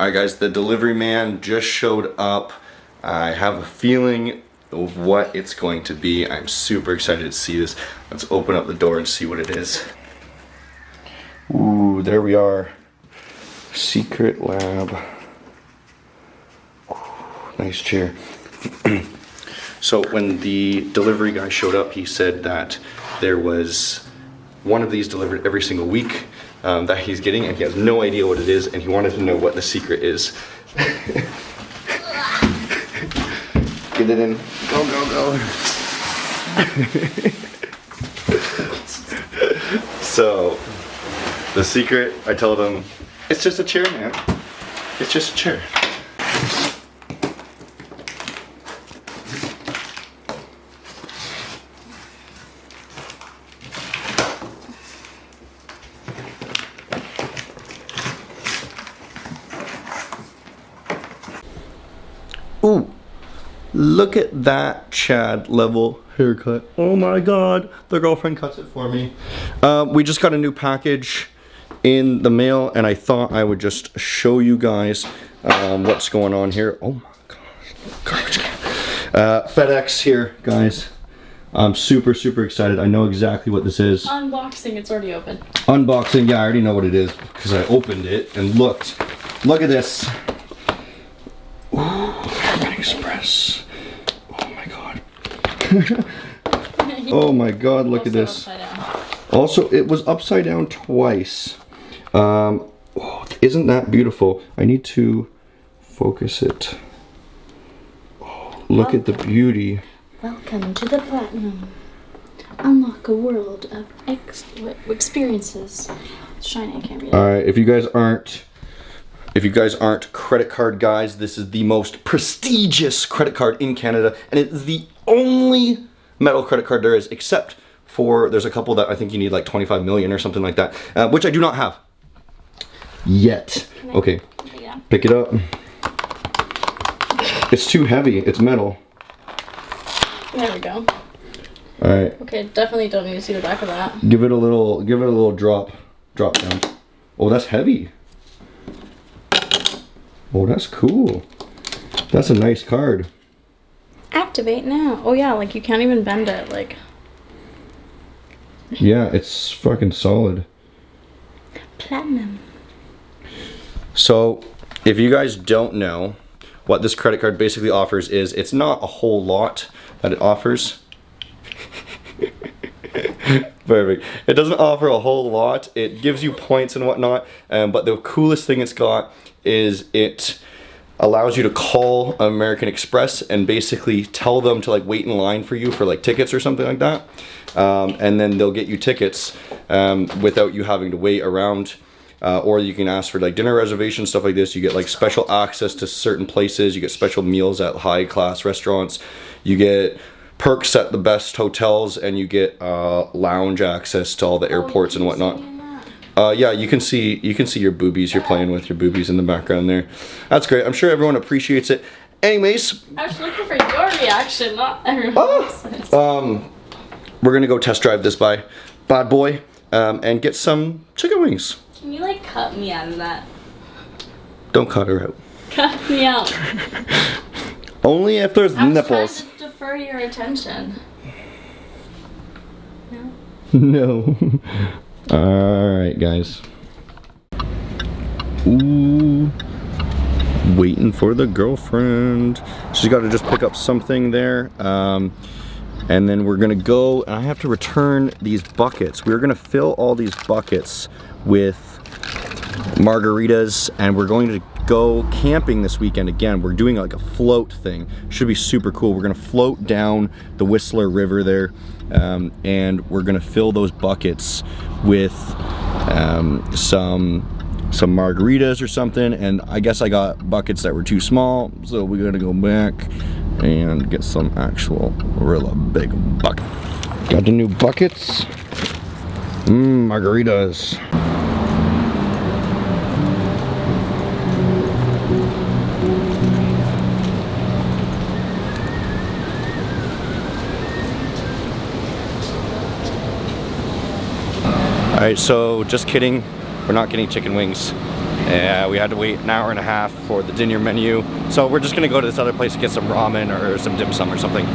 Alright guys, the delivery man just showed up. I have a feeling of what it's going to be. I'm super excited to see this. Let's open up the door and see what it is. Ooh, there we are. Secret lab. Ooh, nice chair. So when the delivery guy showed up, he said that there was one of these delivered every single week that he's getting, and he has no idea what it is, and he wanted to know what the secret is. Get it in. Go, go, go. So, the secret, I told him, it's just a chair, man. It's just a chair. Ooh, look at that Chad level haircut. Oh my God, the girlfriend cuts it for me. We just got a new package in the mail, and I thought I would just show you guys what's going on here. Oh my gosh, FedEx here, guys. I'm super excited. I know exactly what this is. Unboxing, it's already open. Unboxing, yeah, I already know what it is because I opened it and looked. Look at this. Ooh, Express. Oh my God. Oh my God, look at this. Also, it was upside down twice. Oh, isn't that beautiful? I need to focus it. Oh, look at the beauty. Welcome to the Platinum. Unlock a world of experiences. It's shiny, I can't read it. Alright, if you guys aren't credit card guys, this is the most prestigious credit card in Canada, and it is the only metal credit card there is, except for, there's a couple that I think you need like 25 million or something like that, which I do not have yet. Okay, pick it up. It's too heavy, it's metal. There we go. Alright. Okay, definitely don't need to see the back of that. Give it a little drop down. Oh, that's heavy. Oh, that's cool. That's a nice card. Activate now. Oh yeah, like you can't even bend it, like. Yeah, it's fucking solid. Platinum. So, if you guys don't know, what this credit card basically offers is, it's not a whole lot that it offers. Perfect. It doesn't offer a whole lot. It gives you points and whatnot, but the coolest thing it's got is it allows you to call American Express and basically tell them to like wait in line for you for like tickets or something like that, and then they'll get you tickets without you having to wait around, or you can ask for like dinner reservations, stuff like this. You get like special access to certain places, you get special meals at high class restaurants, you get perks at the best hotels, and you get lounge access to all the airports and whatnot. Yeah, you can see your boobies. You're playing with your boobies in the background there. That's great. I'm sure everyone appreciates it. Anyways, I was looking for your reaction, not everyone else's. We're gonna go test drive this bad boy, and get some chicken wings. Can you like cut me out of that? Don't cut her out. Cut me out. Only if there's nipples. Trying to defer your attention. No. No. Alright, guys. Ooh. Waiting for the girlfriend. She's got to just pick up something there. And then we're going to go, and I have to return these buckets. We're going to fill all these buckets with margaritas, and we're going to go camping this weekend again. We're doing like a float thing. Should be super cool. We're going to float down the Whistler River there. And we're gonna fill those buckets with some margaritas or something, and I guess I got buckets that were too small, so we're gonna go back and get some actual real big bucket. Got the new buckets. Margaritas. Alright, so just kidding, we're not getting chicken wings. Yeah, we had to wait an hour and a half for the dinner menu. So we're just gonna go to this other place to get some ramen or some dim sum or something.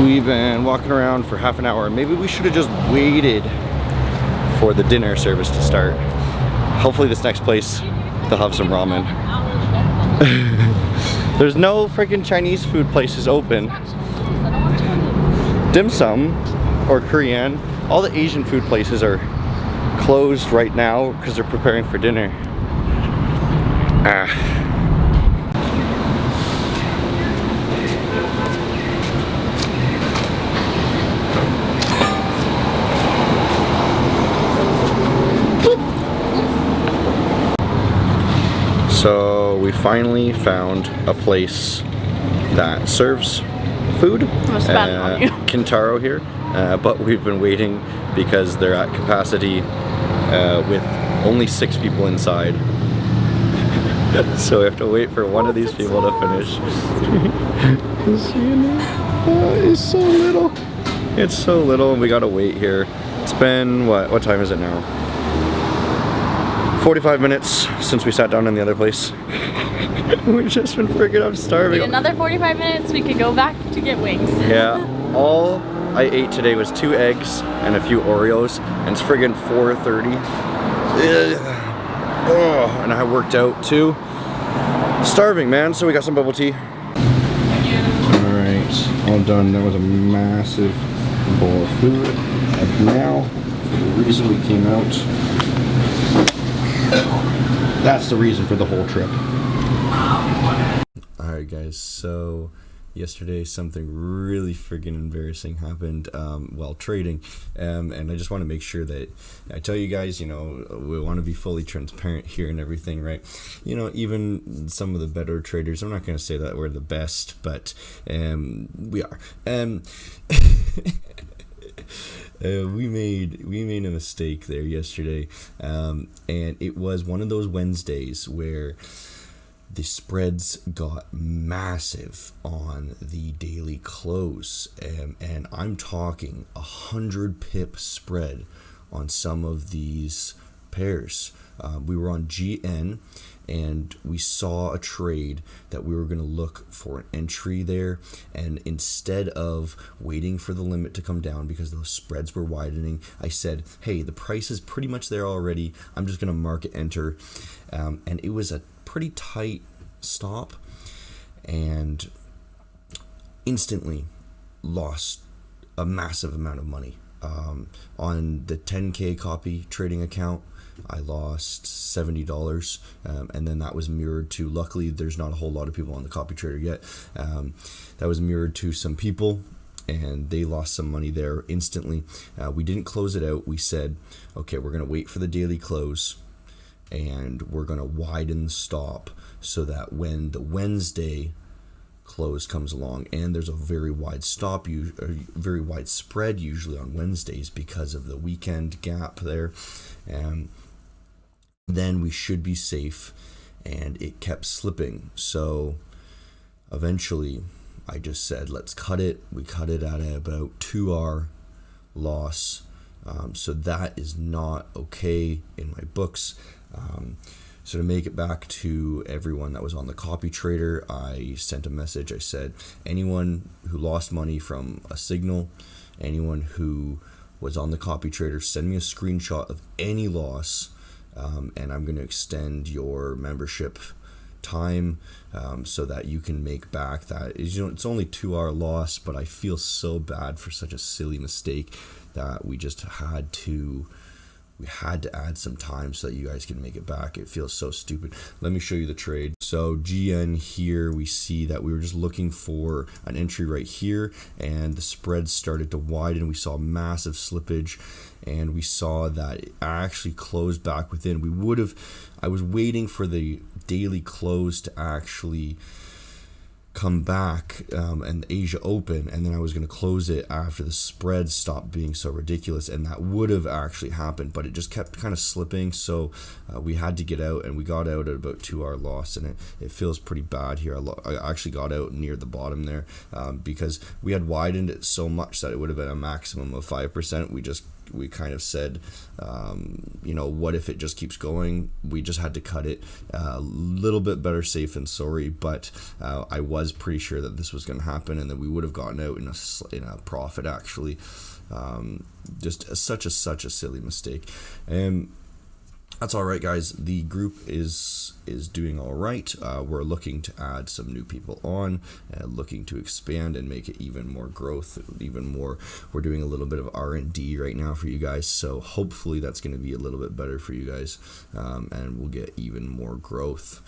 We've been walking around for half an hour. Maybe we should have just waited for the dinner service to start. Hopefully this next place, they'll have some ramen. There's no freaking Chinese food places open. Dim sum or Korean, all the Asian food places are closed right now because they're preparing for dinner. So we finally found a place that serves food. Kintaro here, but we've been waiting because they're at capacity with only 6 people inside. So we have to wait for one of these people to finish. It's so little. It's so little and we gotta wait here. It's been, what time is it now? 45 minutes since we sat down in the other place. We've just been freaking, I'm starving. In another 45 minutes, we could go back to get wings. Yeah, all I ate today was 2 eggs and a few Oreos, and it's friggin' 4:30. Oh, and I worked out too. Starving, man, so we got some bubble tea. Alright, all done. That was a massive bowl of food. And now, for the reason we came out, that's the reason for the whole trip. Alright guys, so yesterday something really friggin' embarrassing happened while trading, and I just want to make sure that I tell you guys, you know, we want to be fully transparent here and everything, right? You know, even some of the better traders, I'm not going to say that we're the best, but we are. We made a mistake there yesterday, and it was one of those Wednesdays where the spreads got massive on the daily close, and I'm talking 100 pip spread on some of these pairs. We were on GN and we saw a trade that we were going to look for an entry there, and instead of waiting for the limit to come down because those spreads were widening, I said, hey, the price is pretty much there already, I'm just going to market enter, and it was a pretty tight stop, and instantly lost a massive amount of money. On the 10K copy trading account, I lost $70, and then that was mirrored to, luckily there's not a whole lot of people on the copy trader yet, that was mirrored to some people, and they lost some money there instantly. We didn't close it out. We said, okay, we're going to wait for the daily close, and we're going to widen the stop so that when the Wednesday close comes along, and there's a very wide stop, very wide spread usually on Wednesdays because of the weekend gap there, then we should be safe. And it kept slipping, so eventually I just said, let's cut it. We cut it at about 2R loss, so that is not okay in my books. So to make it back to everyone that was on the copy trader, I sent a message. I said, anyone who lost money from a signal, anyone who was on the copy trader, send me a screenshot of any loss, and I'm going to extend your membership time so that you can make back that. You know, it's only 2-hour loss, but I feel so bad for such a silly mistake that we just had to add some time so that you guys can make it back. It feels so stupid. Let me show you the trade. So GN here, we see that we were just looking for an entry right here, and the spread started to widen. We saw massive slippage, and we saw that it actually closed back within. I was waiting for the daily close to actually come back and Asia open, and then I was going to close it after the spread stopped being so ridiculous, and that would have actually happened, but it just kept kind of slipping. So we had to get out, and we got out at about 2-hour loss, and it feels pretty bad here. I actually got out near the bottom there because we had widened it so much that it would have been a maximum of 5%. We kind of said, what if it just keeps going? We just had to cut it. A little bit better safe than sorry, but I was pretty sure that this was going to happen, and that we would have gotten out in a profit, actually. Just such a silly mistake. That's all right, guys. The group is doing all right. We're looking to add some new people on, looking to expand and make it even more growth, even more. We're doing a little bit of R&D right now for you guys, so hopefully that's going to be a little bit better for you guys, and we'll get even more growth.